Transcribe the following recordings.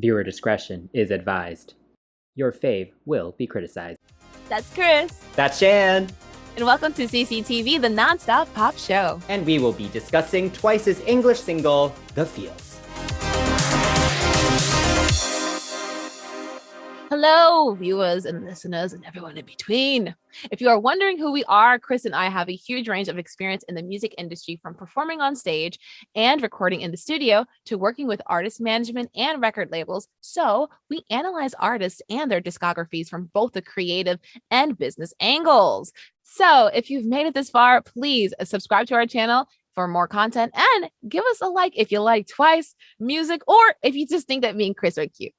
Viewer discretion is advised. Your fave will be criticized. That's Chris. That's Shan. And welcome to CCTV, the nonstop pop show. And we will be discussing Twice's English single, The Feels. Hello, viewers and listeners and everyone in between. If you are wondering who we are, Chris and I have a huge range of experience in the music industry, from performing on stage and recording in the studio to working with artist management and record labels. So we analyze artists and their discographies from both the creative and business angles. So if you've made it this far, please subscribe to our channel for more content and give us a like if you like Twice music, or if you just think that me and Chris are cute.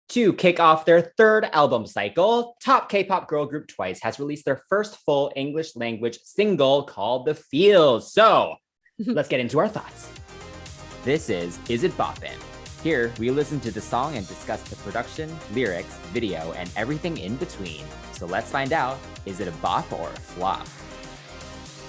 To kick off their third album cycle, top K-pop girl group Twice has released their first full English language single called The Feels. So let's get into our thoughts. This is It Boppin? Here we listen to the song and discuss the production, lyrics, video, and everything in between. So let's find out, is it a bop or a flop?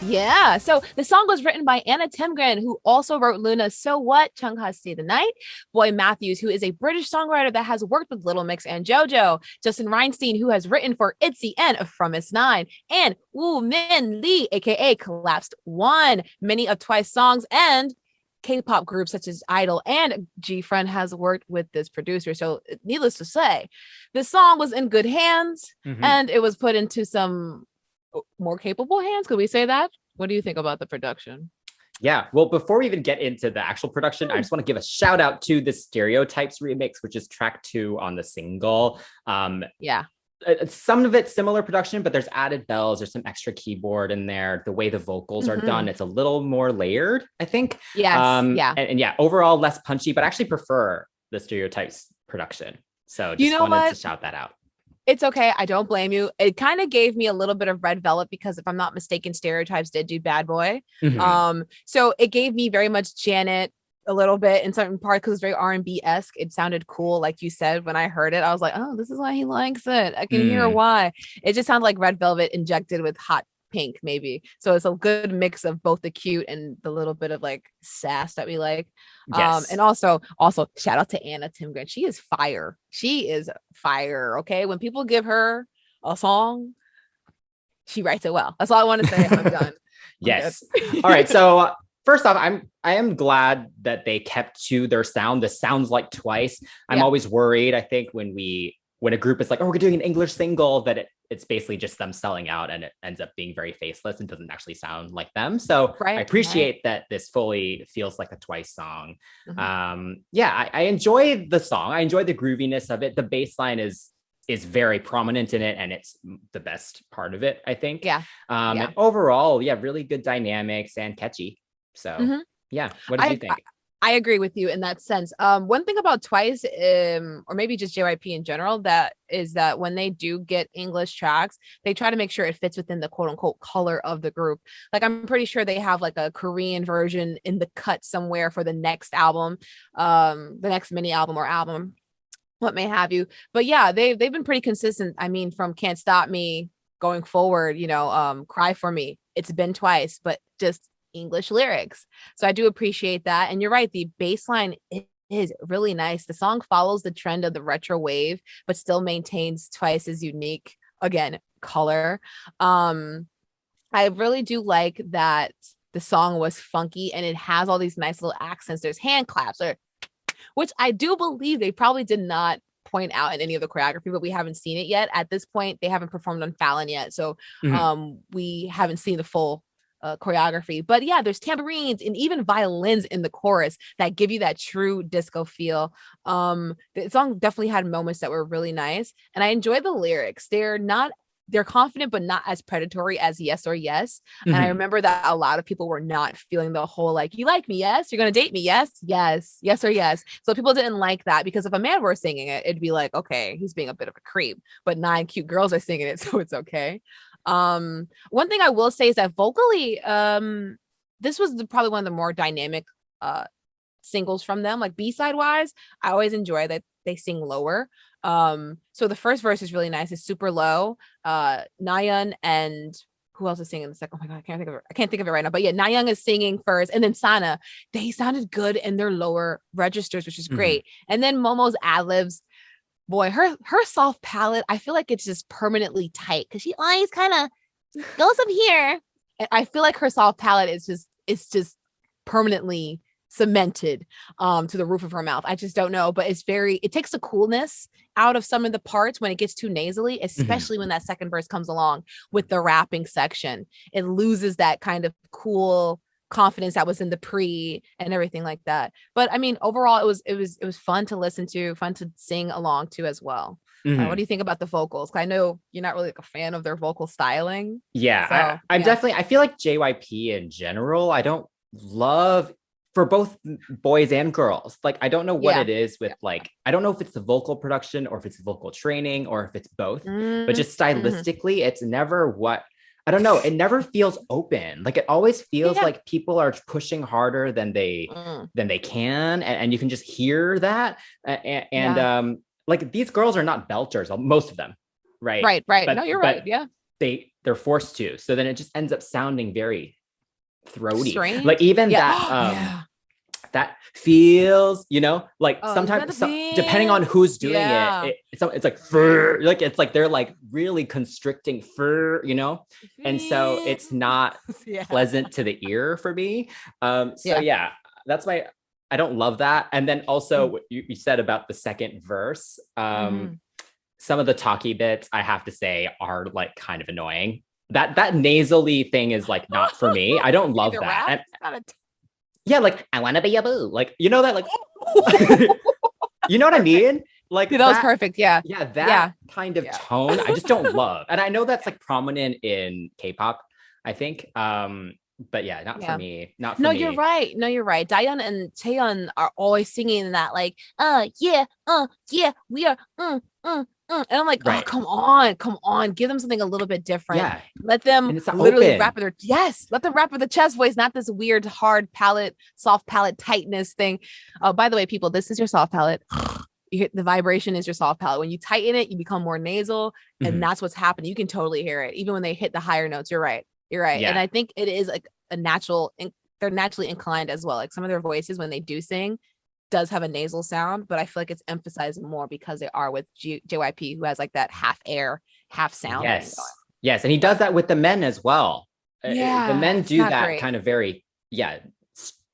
Yeah, so the song was written by Anna Timgren, who also wrote Luna's So What, Chungha Stay the Night, Boy Matthews, who is a British songwriter that has worked with Little Mix and JoJo, Justin Reinstein, who has written for ITZY and From Is9, and Woo Min Lee, aka Collapsed One. Many of Twice songs and K-pop groups such as Idol and G-Friend has worked with this producer. So needless to say, the song was in good hands, and it was put into some more capable hands. Could we say that? What do you think about the production? Yeah, well, before we even get into the actual production, I just want to give a shout out to the Stereotypes remix, which is track 2 on the single. Yeah. Some of it's similar production, but there's added bells, there's some extra keyboard in there. The way the vocals are done, it's a little more layered, I think. Yes. And yeah, overall less punchy, but I actually prefer the Stereotypes production. So just wanted to shout that out. It's okay. I don't blame you. It kind of gave me a little bit of Red Velvet because, if I'm not mistaken, Stereotypes did do Bad Boy. So it gave me very much Janet a little bit in certain parts because it's very R&B-esque. It sounded cool, like you said. When I heard it, I was like, oh, this is why he likes it. I can hear why. It just sounded like Red Velvet injected with hot pink, maybe. So it's a good mix of both the cute and the little bit of like sass that we like. Yes. And also shout out to Anna Timgren. She is fire. Okay, when people give her a song, she writes it well. That's all I want to say. I'm done. Yes. All right, so first off, I am glad that they kept to their sound. This sounds like Twice. I'm always worried, I think, when a group is like, oh, we're doing an English single, that it's basically just them selling out and it ends up being very faceless and doesn't actually sound like them. So I appreciate that this fully feels like a Twice song. I enjoy the song. I enjoy the grooviness of it. The bass line is very prominent in it, and it's the best part of it, I think. And overall, really good dynamics and catchy. So what did you think? I agree with you in that sense. One thing about Twice, or maybe just JYP in general, that is that when they do get English tracks, they try to make sure it fits within the quote unquote color of the group. Like, I'm pretty sure they have like a Korean version in the cut somewhere for the next album, the next mini album or album, what may have you. But yeah, they've been pretty consistent. I mean, from Can't Stop Me going forward, Cry For Me, it's been Twice, but just English lyrics. So I do appreciate that. And you're right, the bass line is really nice. The song follows the trend of the retro wave, but still maintains Twice's unique, again, color. I really do like that the song was funky and it has all these nice little accents. There's hand claps, which I do believe they probably did not point out in any of the choreography, but we haven't seen it yet. At this point, they haven't performed on Fallon yet. So we haven't seen the full choreography. But yeah, there's tambourines and even violins in the chorus that give you that true disco feel. The song definitely had moments that were really nice, and I enjoy the lyrics. They're confident but not as predatory as Yes or Yes. And I remember that a lot of people were not feeling the whole like, you like me, yes, you're gonna date me, yes or yes. So people didn't like that, because if a man were singing it, it'd be like, okay, he's being a bit of a creep, but 9 cute girls are singing it, so it's okay. One thing I will say is that vocally, this was probably one of the more dynamic singles from them. Like, B-side wise, I always enjoy that they sing lower. So the first verse is really nice. It's super low. Nayeon and who else is singing the second? Oh my god, I can't think of it right now. But yeah, Nayoung is singing first, and then Sana. They sounded good in their lower registers, which is great. And then Momo's ad-libs, boy, her soft palate, I feel like it's just permanently tight because she always kind of goes up here. And I feel like her soft palate is just permanently cemented to the roof of her mouth. I just don't know, but it takes the coolness out of some of the parts when it gets too nasally, especially when that second verse comes along with the rapping section. It loses that kind of cool confidence that was in the pre and everything like that. But I mean, overall, it was fun to listen to, fun to sing along to as well. What do you think about the vocals? I know you're not really like a fan of their vocal styling. Yeah, So, I'm definitely, I feel like JYP in general, I don't love, for both boys and girls. Like, I don't know what it is with like, I don't know if it's the vocal production or if it's vocal training or if it's both, but just stylistically, it's never what, I don't know. It never feels open. Like, it always feels like people are pushing harder than they can. And you can just hear that. Like, these girls are not belters, most of them. Right. But, no, you're right. Yeah. They're forced to. So then it just ends up sounding very throaty. Strange. Like, even that that feels, like sometimes depending on who's doing it's like fur, like it's like they're like really constricting fur, and so it's not pleasant to the ear for me. That's why I don't love that. And then also what you said about the second verse, some of the talky bits, I have to say, are like kind of annoying. That nasally thing is like not for me. I don't love that. Like, I want to be a boo. Like, that, like, you know what I mean? Like, that was perfect. Yeah. That kind of tone, I just don't love. And I know that's like prominent in K-pop, I think. But yeah, not for me. Not for me. You're right. No, you're right. Daeyeon and Taeyeon are always singing that, like, we are, and I'm like, oh, come on, give them something a little bit different. Yeah. Let them literally rap with let them rap with the chest voice, not this weird hard palate, soft palate tightness thing. Oh, by the way, people, this is your soft palate. You hit the vibration is your soft palate. When you tighten it, you become more nasal, and that's what's happening. You can totally hear it, even when they hit the higher notes. You're right. Yeah. And I think it is like they're naturally inclined as well. Like, some of their voices when they do sing does have a nasal sound, but I feel like it's emphasized more because they are with JYP, who has like that half air, half sound. Yes. And he does that with the men as well. The men do that kind of very,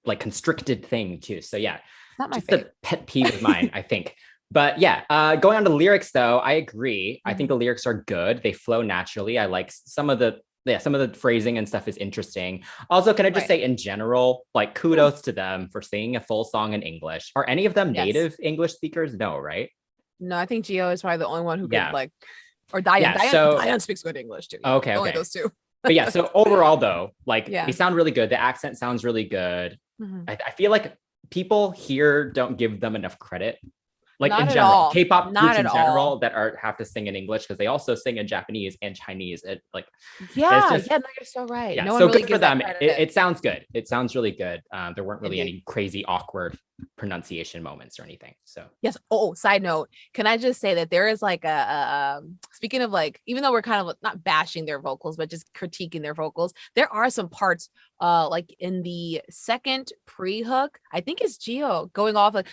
like constricted thing too. So yeah, not my just a pet peeve of mine, I think. But going on to lyrics though, I agree. I think the lyrics are good. They flow naturally. I like some of the phrasing and stuff is interesting. Also, can I just say in general, like, kudos to them for singing a full song in English. Are any of them native English speakers? No, right? No, I think Gio is probably the only one who could like, or Daeyeon. Daeyeon speaks good English too. Okay. Only those two. But so overall though, like they sound really good. The accent sounds really good. I feel like people here don't give them enough credit. Like, not in general, K-pop groups in general that have to sing in English, because they also sing in Japanese and Chinese. No, you're so right. No so really good for them. It sounds good. It sounds really good. There weren't really any crazy awkward pronunciation moments or anything. So yes. Oh, side note, can I just say that there is like a speaking of, like, even though we're kind of not bashing their vocals, but just critiquing their vocals, there are some parts like in the second pre-hook, I think it's Gio going off like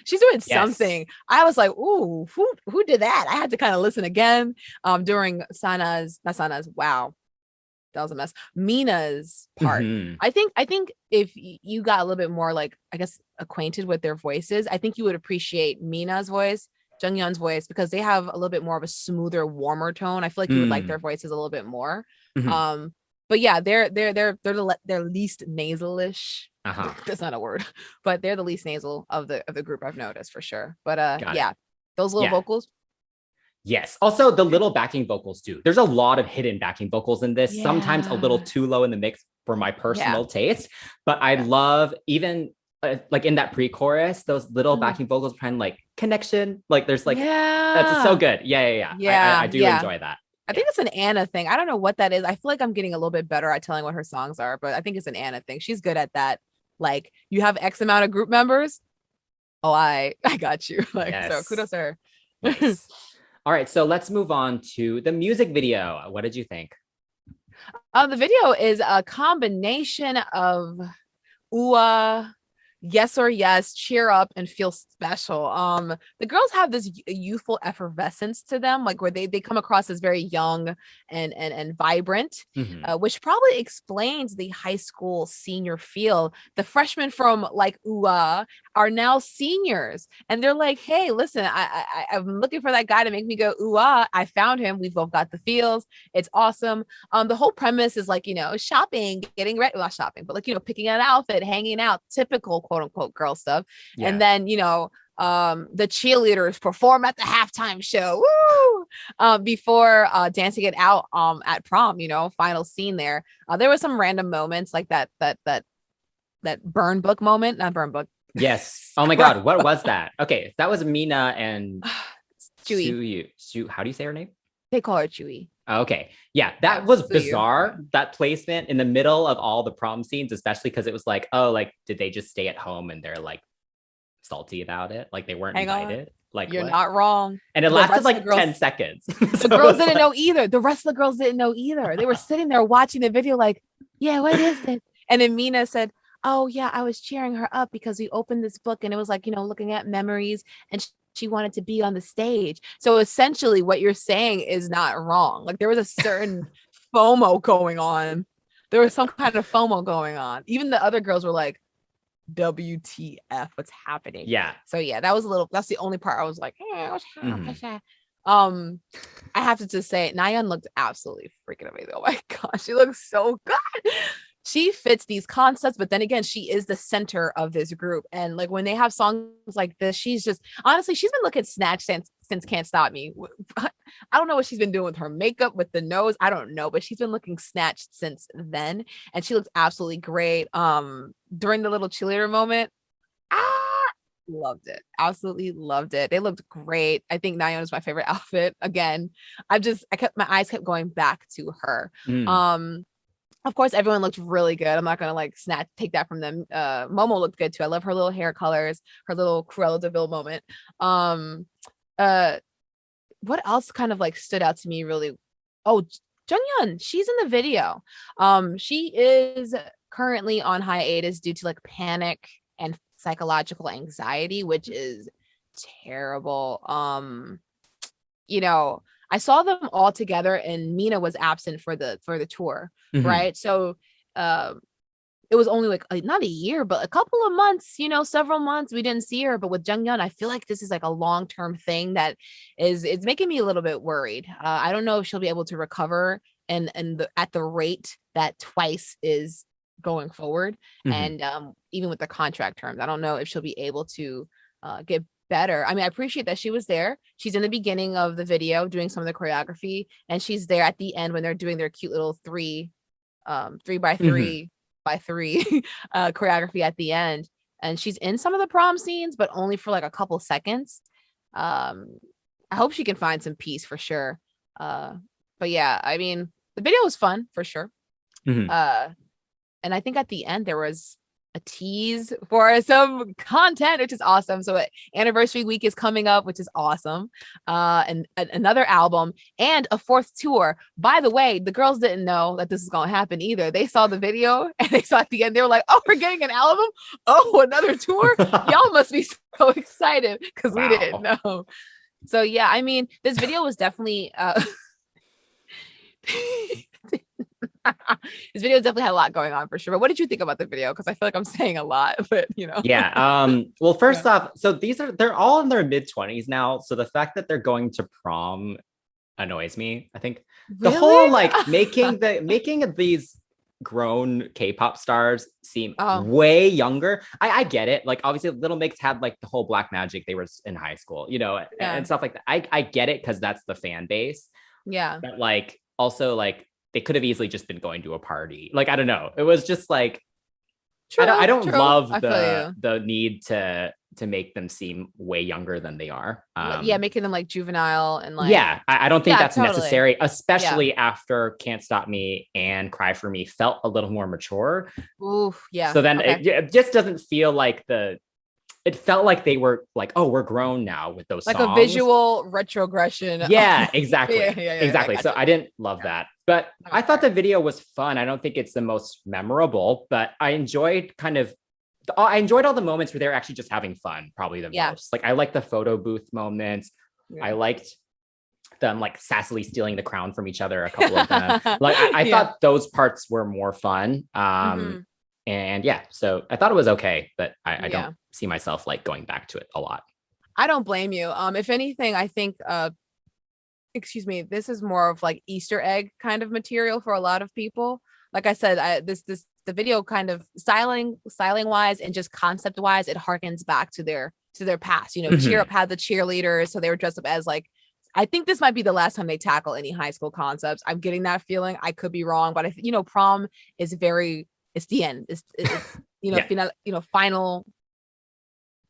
she's doing something. I was like, ooh, who did that? I had to kind of listen again during wow, that was a mess. Mina's part. I think if you got a little bit more, like, I guess, acquainted with their voices, I think you would appreciate Mina's voice, Jungyeon's voice, because they have a little bit more of a smoother, warmer tone. I feel like you would like their voices a little bit more. But yeah, they're least nasalish. That's not a word, but they're the least nasal of the group, I've noticed for sure. But those little vocals. Yes. Also, the little backing vocals too. There's a lot of hidden backing vocals in this. Sometimes a little too low in the mix for my personal taste. But I love even like in that pre-chorus, those little backing vocals trying like connection. Like there's like that's so good. I do enjoy that. I think it's an Anna thing. I don't know what that is. I feel like I'm getting a little bit better at telling what her songs are, but I think it's an Anna thing. She's good at that. Like, you have X amount of group members. Oh, I got you. Like, so kudos to her. Nice. All right, so let's move on to the music video. What did you think? The video is a combination of yes or yes, cheer up and feel special. The girls have this youthful effervescence to them, like where they come across as very young and vibrant, which probably explains the high school senior feel. The freshmen from like are now seniors, and they're like, "Hey, listen, I'm looking for that guy to make me go I found him. We've both got the feels. It's awesome." The whole premise is like, shopping, getting ready, well, not shopping, but like, picking an outfit, hanging out, typical quote unquote girl stuff. Yeah. And then, the cheerleaders perform at the halftime show. Woo! Before dancing it out at prom, final scene there. There was some random moments like that burn book moment, not burn book. Yes. Oh my God. What was that? Okay. That was Mina and Chewy. How do you say her name? They call her Chewy. Okay. Yeah, that was bizarre. That placement in the middle of all the prom scenes, especially because it was like, oh, like, did they just stay at home and they're like salty about it? Like they weren't invited? Like, you're not wrong. And it lasted like 10 seconds. The girls didn't know either. The rest of the girls didn't know either. They were sitting there watching the video like, yeah, what is this? And then Mina said, oh yeah, I was cheering her up because we opened this book and it was like, looking at memories and she wanted to be on the stage. So essentially what you're saying is not wrong. Like there was a certain FOMO going on. There was some kind of FOMO going on. Even the other girls were like, WTF, what's happening? Yeah. So yeah, that's the only part I was like, what's happening? I have to just say, Nayeon looked absolutely freaking amazing. Oh my gosh, she looks so good. She fits these concepts, but then again, she is the center of this group. And like when they have songs like this, she's just honestly, she's been looking snatched since Can't Stop Me. I don't know what she's been doing with her makeup, with the nose. I don't know, but she's been looking snatched since then. And she looks absolutely great. During the little cheerleader moment, loved it. Absolutely loved it. They looked great. I think Nayeon is my favorite outfit. Again, my eyes kept going back to her. Of course, everyone looked really good. I'm not gonna like take that from them. Momo looked good too. I love her little hair colors, her little Cruella de Vil moment. What else kind of like stood out to me really? Oh, Junghyun, she's in the video. She is currently on hiatus due to like panic and psychological anxiety, which is terrible. I saw them all together and Mina was absent for the tour, right? So it was only like not a year, but a couple of months, several months we didn't see her. But with Junghyun, I feel like this is like a long-term thing that it's making me a little bit worried. I don't know if she'll be able to recover and at the rate that Twice is going forward. And even with the contract terms, I don't know if she'll be able to get better. I mean, I appreciate that she was there. She's in the beginning of the video doing some of the choreography, and she's there at the end when they're doing their cute little 3 by 3 by 3 choreography at the end. And she's in some of the prom scenes, but only for like a couple seconds. I hope she can find some peace for sure. But yeah, I mean, the video was fun for sure. And I think at the end there was a tease for some content, which is awesome. So anniversary week is coming up, which is awesome. And another album and a 4th tour. By the way, the girls didn't know that this is going to happen either. They saw the video and they saw at the end, they were like, oh, we're getting an album. Oh, another tour. Y'all must be so excited because we didn't know. So yeah, I mean, this video was definitely, this video definitely had a lot going on for sure. But what did you think about the video? Because I feel like I'm saying a lot, but Yeah. Well, first off, so they're all in their mid-20s now. So the fact that they're going to prom annoys me. I think the whole like making these grown K-pop stars seem way younger. I get it. Like obviously Little Mix had like the whole Black Magic. They were in high school, and stuff like that. I get it because that's the fan base. Yeah. But like also like they could have easily just been going to a party. Like, I don't know. It was just like, I don't love the need to make them seem way younger than they are. Making them like juvenile and like. Yeah, I don't think that's necessary, especially after Can't Stop Me and Cry For Me felt a little more mature. Ooh, yeah. So then it just doesn't feel like the it felt like they were like, oh, we're grown now with those like songs. a visual retrogression. Yeah, exactly. Exactly. I So I didn't love that, but I thought the video was fun. I don't think it's the most memorable, but I enjoyed all the moments where they're actually just having fun, probably the most. Like I like the photo booth moments. I liked them like sassily stealing the crown from each other, a couple of them. Like I thought those parts were more fun. And yeah, so I thought it was okay, but I don't see myself like going back to it a lot. I don't blame you. If anything, I think excuse me, this is more of like Easter egg kind of material for a lot of people. Like I said, the video kind of styling wise and just concept wise, it harkens back to their past. You know, Cheer Up had the cheerleaders, so they were dressed up as like, I think this might be the last time they tackle any high school concepts. I'm getting that feeling. I could be wrong, but prom is it's the end. It's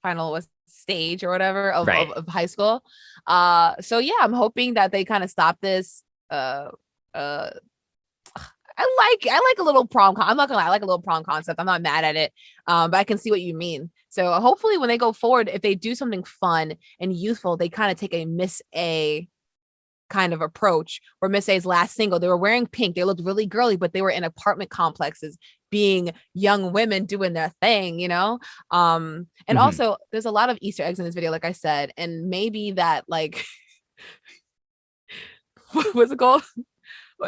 final stage or whatever of high school. So yeah, I'm hoping that they kind of stop this. I like a little prom. I'm not gonna lie, I like a little prom concept. I'm not mad at it, but I can see what you mean. So hopefully, when they go forward, if they do something fun and youthful, they kind of take a Miss A kind of approach. Where Miss A's last single, they were wearing pink. They looked really girly, but they were in apartment complexes, being young women doing their thing, And also, there's a lot of Easter eggs in this video, like I said, and maybe that like what's it called?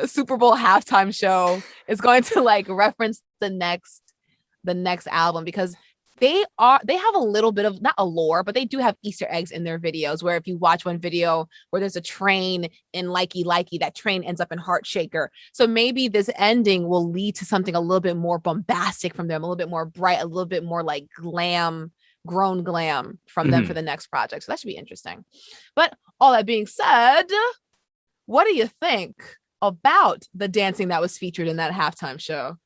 Super Bowl halftime show is going to like reference the next album, because they have a little bit of, not a lore, but they do have Easter eggs in their videos, where if you watch one video where there's a train in Likey, that train ends up in Heart Shaker. So maybe this ending will lead to something a little bit more bombastic from them, a little bit more bright, a little bit more like grown glam from them for the next project. So that should be interesting. But all that being said, what do you think about the dancing that was featured in that halftime show?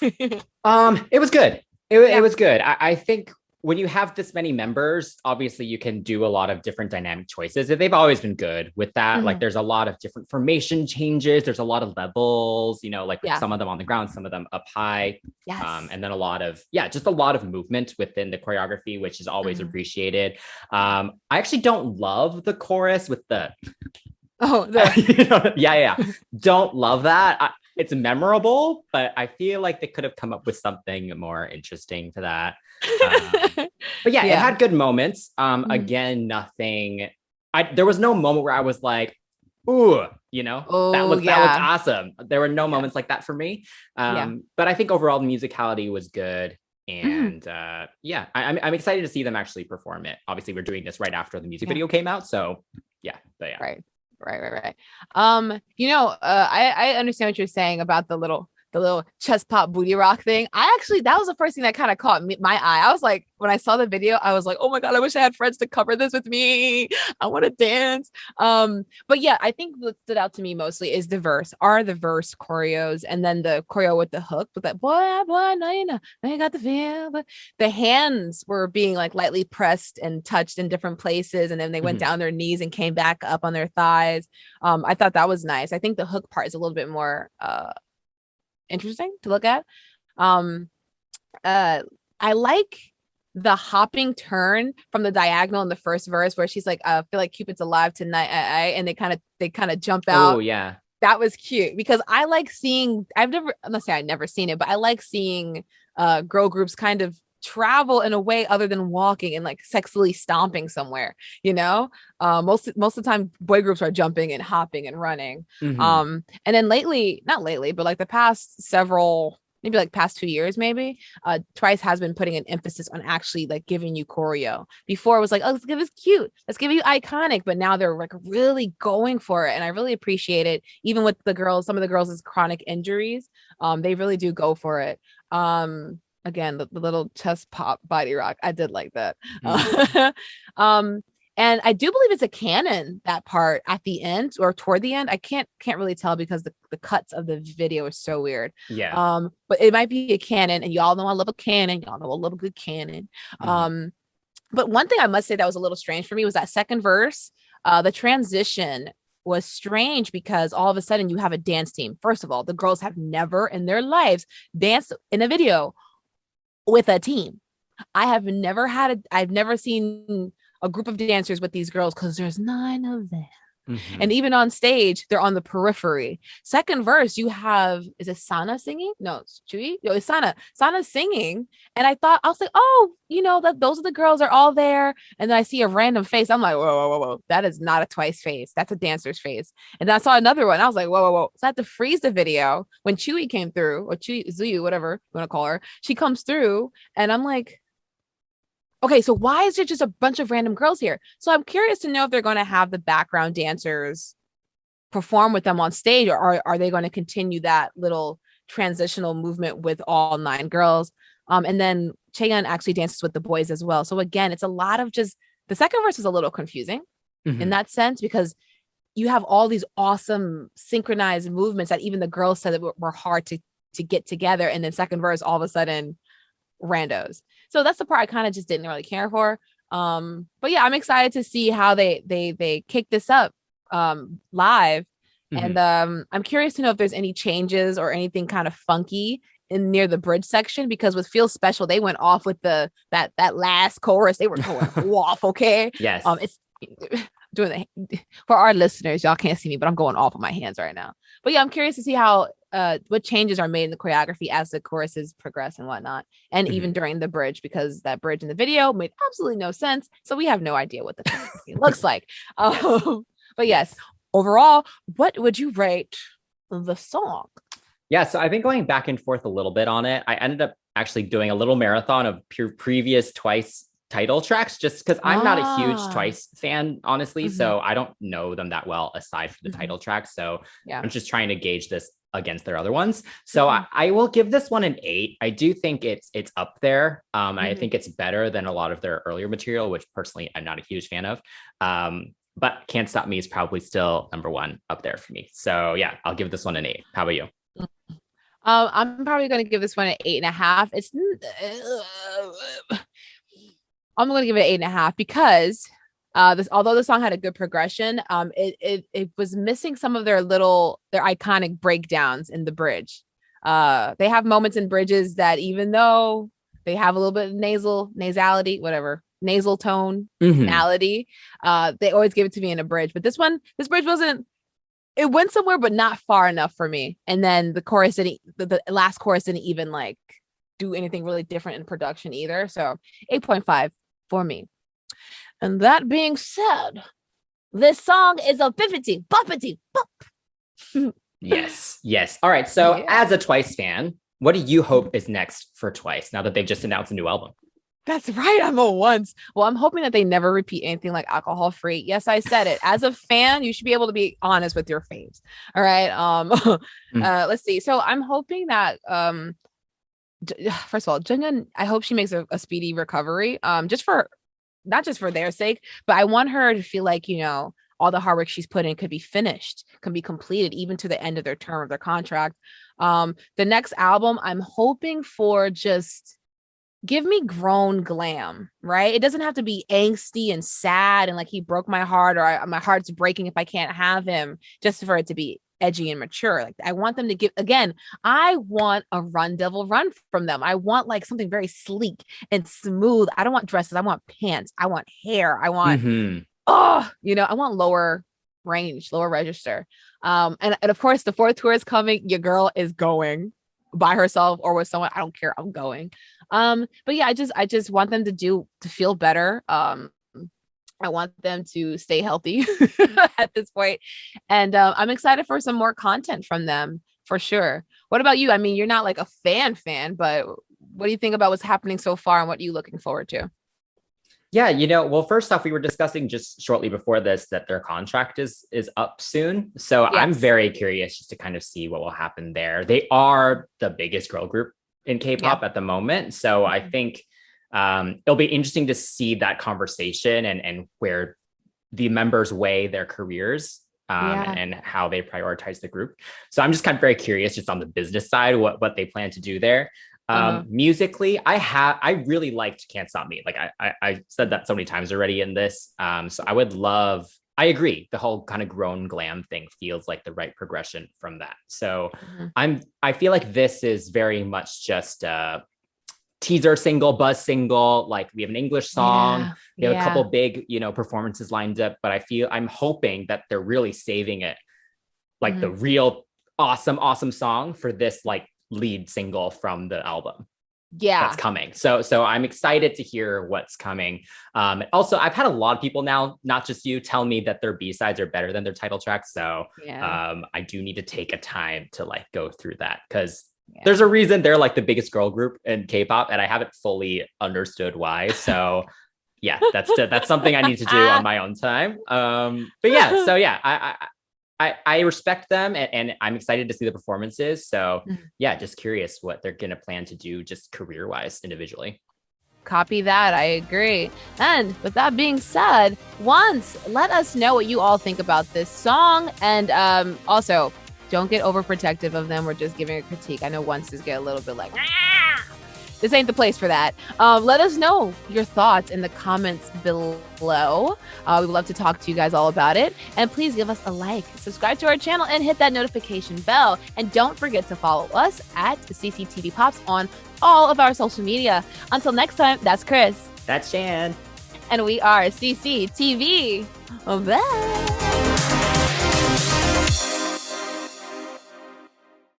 It was good. It was good. I think when you have this many members, obviously you can do a lot of different dynamic choices. They've always been good with that. Like there's a lot of different formation changes. There's a lot of levels, some of them on the ground, some of them up high. And then just a lot of movement within the choreography, which is always appreciated. I actually don't love the chorus with the don't love that. It's memorable, but I feel like they could have come up with something more interesting for that. But it had good moments. Again, nothing. There was no moment where I was like, "Ooh," that looked awesome. There were no moments like that for me. But I think overall the musicality was good. And I'm excited to see them actually perform it. Obviously, we're doing this right after the music video came out, so Right. I understand what you're saying about the little chest pop booty rock thing. That was the first thing that kind of caught my eye. I was like, when I saw the video, I was like, oh my God, I wish I had friends to cover this with me. I want to dance. But yeah, I think what stood out to me mostly is the verse choreos, and then the choreo with the hook with that boy, no, you got the feel. But the hands were being like lightly pressed and touched in different places, and then they went down their knees and came back up on their thighs. I thought that was nice. I think the hook part is a little bit more interesting to look at. I like the hopping turn from the diagonal in the first verse, where she's like, I feel like Cupid's alive tonight, and they kind of jump out. Oh yeah, that was cute, because I like seeing, I've never sseen it, but I like seeing girl groups kind of travel in a way other than walking and like sexily stomping somewhere. Most of the time boy groups are jumping and hopping and running. And then not lately, but like the past several, maybe like past 2 years, maybe Twice has been putting an emphasis on actually like giving you choreo. Before it was like, oh, let's give us cute, let's give you iconic, but now they're like really going for it, and I really appreciate it. Even with the girls, some of the girls' chronic injuries, they really do go for it. Again, the little chest pop body rock, I did like that. And I do believe it's a canon, that part at the end or toward the end. I can't really tell because the cuts of the video are so weird. But it might be a canon, and y'all know I love a canon. Y'all know I love a good canon. But one thing I must say that was a little strange for me was that second verse. The transition was strange, because all of a sudden you have a dance team. First of all, the girls have never in their lives danced in a video with a team. I've never seen a group of dancers with these girls because there's 9 of them. Mhm. And even on stage, they're on the periphery. Second verse, you have, is it Sana singing? No, it's Chui. No, it's Sana. Sana singing. And I was like, oh, that those are the girls are all there. And then I see a random face. I'm like, whoa, whoa, whoa, whoa. That is not a Twice face. That's a dancer's face. And then I saw another one. I was like, whoa, whoa, whoa. So I had to freeze the video when Chui came through, or Chui, Zuyu, whatever you want to call her. She comes through, and I'm like, okay, so why is there just a bunch of random girls here? So I'm curious to know if they're going to have the background dancers perform with them on stage, or are they going to continue that little transitional movement with all 9 girls? And then Chaeyeon actually dances with the boys as well. So again, it's a lot of just the second verse is a little confusing in that sense because you have all these awesome synchronized movements that even the girls said that were hard to get together. And then second verse, all of a sudden, randos. So that's the part I kind of just didn't really care for. But yeah, I'm excited to see how they kick this up live. And I'm curious to know if there's any changes or anything kind of funky in near the bridge section, because with Feel Special, they went off with that last chorus. They were going off, okay? Yes. It's doing for our listeners, y'all can't see me, but I'm going off on my hands right now. But yeah, I'm curious to see how what changes are made in the choreography as the choruses progress and whatnot, and even during the bridge, because that bridge in the video made absolutely no sense. So we have no idea what the choreography looks like. But yes, overall, what would you rate the song? Yeah, so I've been going back and forth a little bit on it. I ended up actually doing a little marathon of previous Twice title tracks, just because I'm not a huge Twice fan, honestly. So I don't know them that well aside from the title track. So I'm just trying to gauge this against their other ones. So I will give this one an 8. I do think it's up there. I think it's better than a lot of their earlier material, which personally I'm not a huge fan of. But Can't Stop Me is probably still number 1 up there for me. So yeah, I'll give this one an 8. How about you? I'm probably going to give this one an 8.5. I'm going to give it 8.5 because although the song had a good progression, it was missing some of their iconic breakdowns in the bridge. They have moments in bridges that, even though they have a little bit of nasality, whatever, nasal tone, tonality, they always give it to me in a bridge. But this bridge it went somewhere, but not far enough for me. And then the chorus the last chorus didn't even like do anything really different in production either. So 8.5 for me. And that being said, this song is a bippity boppity bop. Yes. All right. So as a Twice fan, what do you hope is next for Twice now that they've just announced a new album? That's right. I'm a once. Well, I'm hoping that they never repeat anything like alcohol free. Yes, I said it. As a fan, you should be able to be honest with your faves. All right. Let's see. So I'm hoping that first of all, Jungyeon, I hope she makes a speedy recovery. Just for not just for their sake, but I want her to feel like, all the hard work she's put in could be finished, can be completed even to the end of their term of their contract. The next album, I'm hoping for just give me grown glam, right? It doesn't have to be angsty and sad and like he broke my heart or my heart's breaking if I can't have him, just for it to be edgy and mature. Like I want them to I want a Run Devil Run from them. I want like something very sleek and smooth. I don't want dresses. I want pants. I want hair. I want, I want lower range, lower register. And of course the 4th tour is coming. Your girl is going by herself or with someone. I don't care. I'm going. But yeah, I just want them to feel better. I want them to stay healthy at this point. And I'm excited for some more content from them for sure. What about you? I mean, you're not like a fan, but what do you think about what's happening so far and what are you looking forward to? Yeah, well, first off, we were discussing just shortly before this that their contract is up soon. So yes. I'm very curious just to kind of see what will happen there. They are the biggest girl group in K-pop at the moment. So I think it'll be interesting to see that conversation and where the members weigh their careers and how they prioritize the group. So I'm just kind of very curious just on the business side, what they plan to do there. Musically, I really liked Can't Stop Me. Like I said that so many times already in this. So I agree. The whole kind of grown glam thing feels like the right progression from that. So I feel like this is very much just teaser single, buzz single. Like we have an English song. We have a couple Yeah. big, performances lined up, but I'm hoping that they're really saving it, like the real awesome song for this like lead single from the album that's coming. So I'm excited to hear what's coming. Also, I've had a lot of people now, not just you, tell me that their B-sides are better than their title tracks. So I do need to take a time to like go through that, because there's a reason they're like the biggest girl group in K-pop, and I haven't fully understood why. So yeah, that's something I need to do on my own time. But yeah, so yeah, I respect them, and I'm excited to see the performances. So yeah, just curious what they're going to plan to do just career-wise individually. Copy that. I agree. And with that being said, once let us know what you all think about this song. And also, don't get overprotective of them. We're just giving a critique. I know once is get a little bit like, this ain't the place for that. Let us know your thoughts in the comments below. We'd love to talk to you guys all about it. And please give us a like, subscribe to our channel, and hit that notification bell. And don't forget to follow us at CCTV Pops on all of our social media. Until next time, that's Chris. That's Shan. And we are CCTV. Bye.